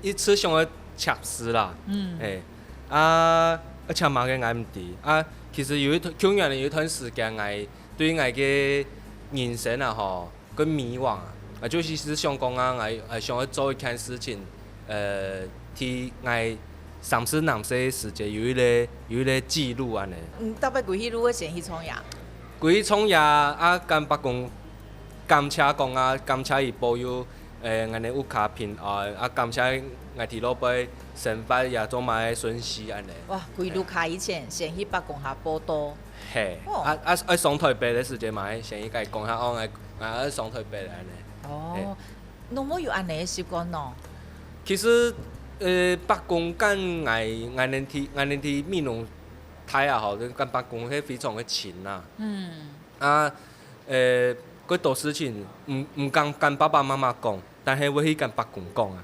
一次上个测试啦，而且嘛个我唔知其实去年有一段时间，我对我嘅人生吼，跟迷惘就是想讲我想要做一件事情，替我30-40时间有一个记录安尼。特别规迄路先去创业。规去创业跟别讲感谢讲感谢伊保佑安尼有卡平安感谢我伫落尾生活也总嘛会顺时安尼。哇，规路卡以前先去北公下报道。嘿，上台北的时间嘛，先去甲伊讲下我上台北安尼。哦，侬冇有安尼的习惯喏。其实北公跟我能伫美容台吼，跟北公迄非常的亲呐。嗰道事情唔敢跟爸爸妈妈讲，但係我去跟北公讲啊。